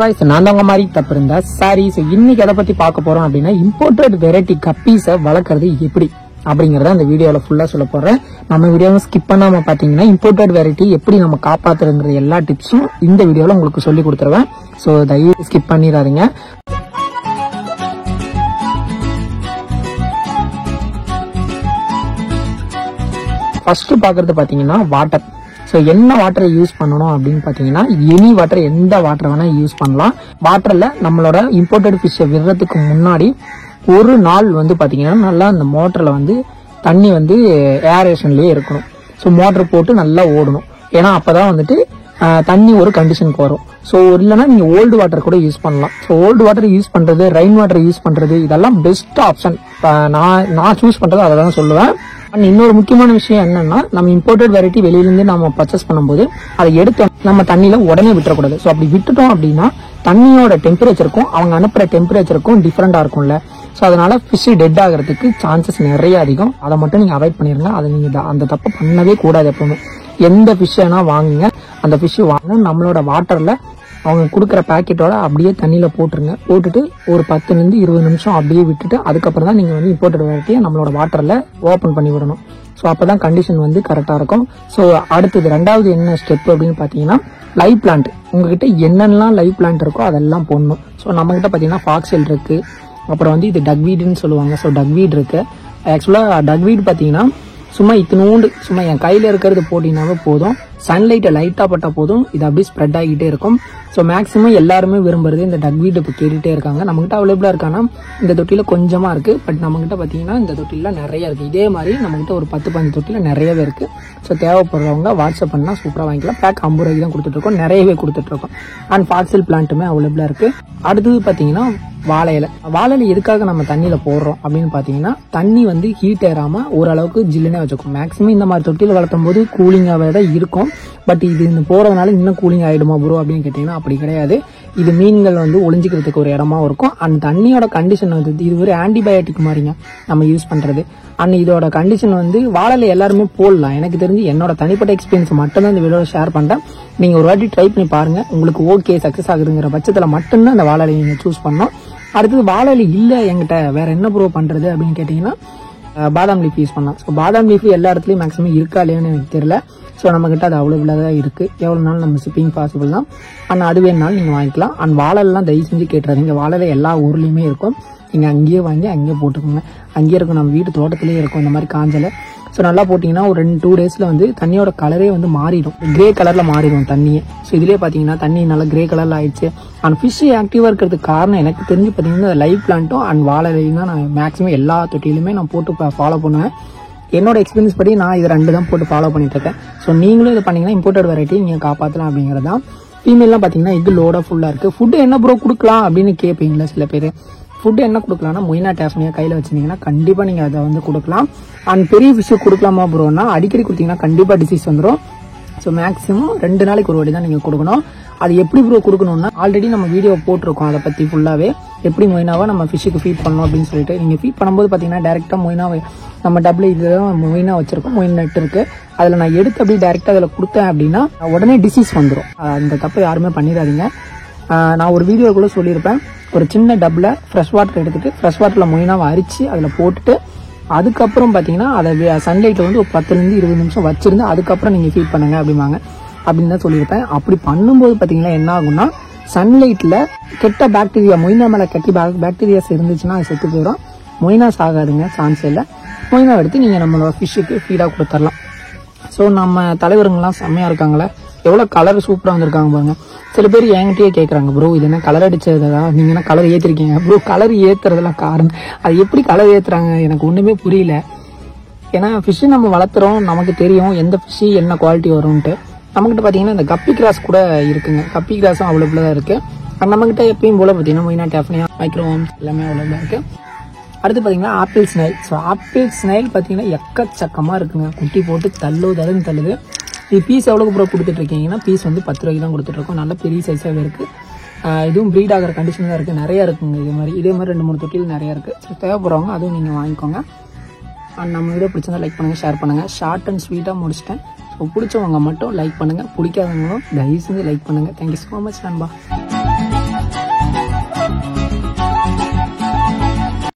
நான் உங்க மாதிரி தப்பு இருந்தா சாரி. இன்னைக்கு எதை பத்தி பார்க்க போறோம் அப்படின்னா இம்போர்ட்டட் வெரைட்டி கப்பீஸை வளர்க்கறது எப்படி அப்படிங்கறத அந்த வீடியோல ஃபுல்லா சொல்ல போறேன். நம்ம வீடியோவை ஸ்கிப் பண்ணாம பாத்தீங்கன்னா இம்போர்ட்டட் வெரைட்டி எப்படி நம்ம காப்பாத்துறங்கிற எல்லா டிப்ஸும் இந்த வீடியோல உங்களுக்கு சொல்லி கொடுத்துருவேன். சோ தயவு ஸ்கிப் பண்ணிடாதீங்க. ஃபர்ஸ்ட் பாக்குறது பாத்தீங்கன்னா வாட்டர். ஸோ என்ன வாட்டரை யூஸ் பண்ணணும் அப்படின்னு பார்த்தீங்கன்னா எனி வாட்டர், எந்த வாட்டர் வேணால் யூஸ் பண்ணலாம். வாட்டரில் நம்மளோட இம்போர்ட்டட் ஃபிஷ்ஷை விடுறதுக்கு முன்னாடி ஒரு நாள் வந்து பார்த்தீங்கன்னா நல்லா அந்த மோட்டரில் வந்து தண்ணி வந்து ஏரேஷன்லேயே இருக்கணும். ஸோ மோட்டர் போட்டு நல்லா ஓடணும். ஏன்னா அப்போ தான் வந்துட்டு தண்ணி ஒரு கண்டிஷனுக்கு வரும். ஸோ இல்லைன்னா நீங்கள் ஓல்டு வாட்டர் கூட யூஸ் பண்ணலாம். ஸோ ஓல்டு வாட்டர் யூஸ் பண்ணுறது, ரெயின் வாட்டர் யூஸ் பண்ணுறது, இதெல்லாம் பெஸ்ட் ஆப்ஷன். நான் சூஸ் பண்ணுறது அதை தான் சொல்லுவேன். அண்ட் இன்னொரு முக்கியமான விஷயம் என்னன்னா, நம்ம இம்போர்ட்டட் வெரைட்டி வெளியிலேருந்து நம்ம பர்ச்சேஸ் பண்ணும்போது அதை எடுத்து நம்ம தண்ணியில உடனே விட்டுறக்கூடாது. ஸோ அப்படி விட்டுட்டோம் அப்படின்னா தண்ணியோட டெம்பரேச்சருக்கும் அவங்க அனுப்புற டெம்பரேச்சருக்கும் டிஃப்ரெண்டா இருக்கும்ல. ஸோ அதனால ஃபிஷ் டெட் ஆகிறதுக்கு சான்சஸ் நிறைய அதிகம். அதை மட்டும் நீங்க அவாய்ட் பண்ணிருங்க. அதை நீங்க அந்த தப்பை பண்ணவே கூடாது. எப்பவுமே எந்த ஃபிஷ் வேணா வாங்குங்க, அந்த ஃபிஷ் வாங்க நம்மளோட வாட்டர்ல அவங்க கொடுக்குற பேக்கெட்டோட அப்படியே தண்ணியில போட்டுருங்க. போட்டுட்டு ஒரு 10 to 20 நிமிஷம் அப்படியே விட்டுட்டு அதுக்கப்புறம் தான் நீங்க வந்து இம்போர்ட்டட் வெரைட்டியை நம்மளோட வாட்டர்ல ஓப்பன் பண்ணி விடணும். ஸோ அப்பதான் கண்டிஷன் வந்து கரெக்டா இருக்கும். ஸோ அடுத்தது ரெண்டாவது என்ன ஸ்டெப் அப்படின்னு பாத்தீங்கன்னா லைவ் பிளான்ட். உங்ககிட்ட என்னென்னலாம் லைவ் பிளான்ட் இருக்கோ அதெல்லாம் போடணும். ஸோ நம்ம கிட்ட பாத்தீங்கன்னா ஃபாக்ஸெல் இருக்கு, அப்புறம் வந்து இது டக்வீடுன்னு சொல்லுவாங்க. ஸோ டக்வீட் இருக்கு. ஆக்சுவலா டக்வீட் பாத்தீங்கன்னா சும்மா இத்தினூண்டு, சும்மா என் கையில இருக்கிறது போட்டீங்கன்னாவே போதும். சன்லைட்டை லைட்டா பட்டா போதும், இது அப்படியே ஸ்ப்ரெட் ஆகிட்டே இருக்கும். ஸோ மேக்ஸிமம் எல்லாருமே விரும்புறது இந்த டக்வீட் இப்போ கேட்டுட்டே இருக்காங்க. நம்மகிட்ட அவைலபிளா இருக்கானா இந்த தொட்டியில கொஞ்சமா இருக்கு. பட் நம்மகிட்ட பாத்தீங்கன்னா இந்த தொட்டில நிறைய இருக்கு. இதே மாதிரி நம்மகிட்ட ஒரு 10-15 தொட்டில நிறையவே இருக்கு. ஸோ தேவைப்படுறவங்க வாட்ஸ்அப் பண்ணா சூப்பரா வாங்கிக்கலாம். பேக் 50 ரூபாய்க்கு தான் கொடுத்துட்டு இருக்கோம், நிறையவே கொடுத்துட்டு இருக்கோம். அண்ட் ஃபாக்ஸெல் பிளான்ட்டுமே அவைலபிளா இருக்கு. அடுத்தது பாத்தீங்கன்னா வாழை இலை. வாழை இலை எதுக்காக நம்ம தண்ணியில போடுறோம் அப்படின்னு பாத்தீங்கன்னா தண்ணி வந்து ஹீட் ஏறாம ஓரளவுக்கு ஜில்லுனே வச்சுக்கும். மேக்ஸிமம் இந்த மாதிரி தொட்டியில் வளர்த்தும் போது கூலிங்காவே தான் இருக்கும். பட் இது போறதுனால இன்னும் கூலிங் ஆயிடுமா ப்ரோ அப்படின்னு கேட்டீங்கன்னா அப்படி கிடையாது. இது மீன்கள் வந்து ஒளிஞ்சிக்கிறதுக்கு ஒரு இடமா இருக்கும். அந்த தண்ணியோட கண்டிஷன் வந்து இது ஒரு ஆன்டிபயோட்டிக் மாதிரிங்க நம்ம யூஸ் பண்றது. அண்ட் இதோட கண்டிஷன் வந்து வாழை எல்லாருமே போடலாம். எனக்கு தெரிஞ்சு என்னோட தனிப்பட்ட எக்ஸ்பீரியன்ஸ் மட்டும் தான் இந்த வீடியோ ஷேர் பண்றேன். நீங்க ஒரு வாட்டி ட்ரை பண்ணி பாருங்க. உங்களுக்கு ஓகே சக்சஸ் ஆகுதுங்கிற பட்சத்துல மட்டும்தான் அந்த வாழை நீங்க சூஸ் பண்ணணும். அடுத்தது வாழை இல்ல என்கிட்ட வேற என்ன ப்ரோ பண்றது அப்படின்னு கேட்டீங்கன்னா பாதாம் லீஃப் யூஸ் பண்ணலாம். ஸோ பாதாம் லீஃப் எல்லா இடத்துலயும் மேக்ஸிமம் இருக்கா இல்லையான்னு எனக்கு தெரியல. ஸோ நம்ம கிட்ட அது அவைலபிளா தான் இருக்கு. எவ்வளவு நாள் நம்ம ஷிப்பிங் பாசிபிள் தான். அண்ட் அது வேணாலும் நீங்க வாங்கிக்கலாம். அண்ட் வாழை எல்லாம் தயவு செஞ்சு கேட்டுறாதீங்க. வாழை எல்லா ஊர்லயுமே இருக்கும். நீங்க அங்கேயே வாங்கி அங்கேயே போட்டுக்கோங்க. அங்கேயே இருக்கும், நம்ம வீட்டு தோட்டத்திலேயே இருக்கும் இந்த மாதிரி காஞ்சல. ஸோ நல்லா போட்டிங்கன்னா ஒரு 2 டேஸ்ல வந்து தண்ணியோட கலரே வந்து மாறிடும், கிரே கலர்ல மாறிடும் தண்ணியே. ஸோ இதுலேயே பார்த்தீங்கன்னா தண்ணி நல்லா கிரே கலர்ல ஆயிடுச்சு. அண்ட் ஃபிஷ் ஆக்டிவா இருக்கிறதுக்கு காரணம் எனக்கு தெரிஞ்சு பார்த்தீங்கன்னா லைவ் பிளான்ட்டும் அண்ட் வாழையும் தான். நான் மேக்ஸிமம் எல்லா தொட்டியிலுமே நான் போட்டு ஃபாலோ பண்ணுவேன். என்னோட எக்ஸ்பீரியன்ஸ் படி நான் இது 2 தான் போட்டு ஃபாலோ பண்ணிட்டு இருக்கேன். ஸோ நீங்களும் இதை பண்ணீங்கன்னா இம்போர்ட்டட் வெரைட்டி நீங்க காப்பாற்றலாம் அப்படிங்கிறது தான். ஃபீமேல்லாம் பார்த்தீங்கன்னா இது லோடா ஃபுல்லா இருக்கு. ஃபுட்டு என்ன ப்ரோ கொடுக்கலாம் அப்படின்னு கேட்பீங்களா சில பேர். ஃபுட்டு என்ன கொடுக்கலாம்னா மொய்னா டேஃப்னியா கையில் வச்சிருந்தீங்கன்னா கண்டிப்பாக நீங்கள் அதை வந்து கொடுக்கலாம். அண்ட் பெரிய ஃபிஷ்ஷு கொடுக்கலாமா ப்ரோன்னா அடிக்கடி கொடுத்தீங்கன்னா கண்டிப்பாக டிசீஸ் வந்துடும். ஸோ மேக்ஸிமம் 2 நாளைக்கு ஒரு வாட்டி தான் நீங்கள் கொடுக்கணும். அது எப்படி ப்ரோ கொடுக்கணும்னா ஆல்ரெடி நம்ம வீடியோ போட்டிருக்கோம் அதை பற்றி ஃபுல்லாகவே, எப்படி மொய்னாவை நம்ம ஃபிஷ்ஷுக்கு ஃபீட் பண்ணணும் அப்படின்னு சொல்லிட்டு. நீங்கள் ஃபீட் பண்ணும்போது பார்த்தீங்கன்னா டேரெக்டாக மொய்னாவை நம்ம டபுள் இதுதான் மொய்னா வச்சிருக்கோம், மொயின் நெட் இருக்கு. அதில் நான் எடுத்து அப்படியே டேரெக்டாக அதில் கொடுத்தேன் அப்படின்னா உடனே டிசீஸ் வந்துடும். அந்த தப்பை யாருமே பண்ணிடாதீங்க. நான் ஒரு வீடியோ கூட சொல்லியிருப்பேன். ஒரு சின்ன டப்பில் ஃப்ரெஷ் வாட்டர் எடுத்துட்டு ஃப்ரெஷ் வாட்டரில் மொயினாவை அரிச்சு அதில் போட்டுட்டு அதுக்கப்புறம் பார்த்தீங்கன்னா அதை சன்லைட்டில் வந்து ஒரு 10 to 20 நிமிஷம் வச்சிருந்து அதுக்கப்புறம் நீங்கள் ஃபீட் பண்ணுங்க அப்படிம்பாங்க அப்படின்னு தான் சொல்லியிருப்பேன். அப்படி பண்ணும்போது பார்த்தீங்கன்னா என்ன ஆகும்னா சன்லைட்டில் கெட்ட பாக்டீரியா, மொயினா மேலே கெட்ட பாக்டீரியாஸ் இருந்துச்சுன்னா அது செத்து போயிடும். மொயினாஸ் ஆகாதுங்க, சான்ஸ் இல்லை. மொயினா எடுத்து நீங்கள் நம்மளோட ஃபிஷ்ஷுக்கு ஃபீடாக கொடுத்துடலாம். ஸோ நம்ம தலைவருங்கெல்லாம் செம்மையாக இருக்காங்களே, எவ்வளோ கலர் சூப்பராக வந்திருக்காங்க பாருங்க. சில பேர் என்கிட்டயே கேட்குறாங்க ப்ரோ இது என்ன கலர் அடிச்சதா, நீங்கள் என்ன கலர் ஏற்றிருக்கீங்க ப்ரோ. கலர் ஏற்றுறதுலாம் காரணம் அது எப்படி கலர் ஏற்றுறாங்க எனக்கு ஒன்றுமே புரியல. ஏன்னா ஃபிஷ்ஷு நம்ம வளர்த்துறோம், நமக்கு தெரியும் எந்த ஃபிஷ்ஷு என்ன குவாலிட்டி வரும்ன்ட்டு. நம்மகிட்ட பார்த்தீங்கன்னா இந்த கப்பி கிராஸ் கூட இருக்குங்க. கப்பி கிராஸும் அவைலபிளாக தான் இருக்குது. நம்மகிட்ட எப்பயும் போல் பார்த்தீங்கன்னா மொய்னா டேஃப்னியா மைக்ரோவார்ம்ஸ் எல்லாமே அவைலபிளாக இருக்குது. அடுத்து பார்த்தீங்கன்னா apple snail. So apple snail பார்த்தீங்கன்னா எக்கச்சக்கமாக இருக்குங்க. குட்டி போட்டு தள்ளுன்னு தள்ளுது. இது பீஸ் எவ்வளோக்கு ப்ரோ கொடுத்துட்டு இருக்கீங்கன்னா பீஸ் வந்து 10 ரூபாய்க்கு தான் கொடுத்துட்டு இருக்கோம். நல்ல பெரிய சைஸாகவே இருக்குது. இதுவும் ப்ரீட் ஆகிற கண்டிஷன் தான் இருக்குது. நிறையா இருக்குங்க இதே மாதிரி 2-3 தொட்டியில் நிறையா இருக்குது. ஸோ தேவைப்படுறவங்க அதுவும் நீங்கள் வாங்கிக்கோங்க. அண்ட் நம்ம வீடியோ பிடிச்சிருந்தா லைக் பண்ணுங்கள், ஷேர் பண்ணுங்கள். ஷார்ட் அண்ட் ஸ்வீட்டாக முடிச்சிட்டேன். ஸோ பிடிச்சவங்க மட்டும் லைக் பண்ணுங்கள், பிடிக்காதவங்களும் தயவு செஞ்சு லைக் பண்ணுங்கள். தேங்க்யூ ஸோ மச் நண்பா.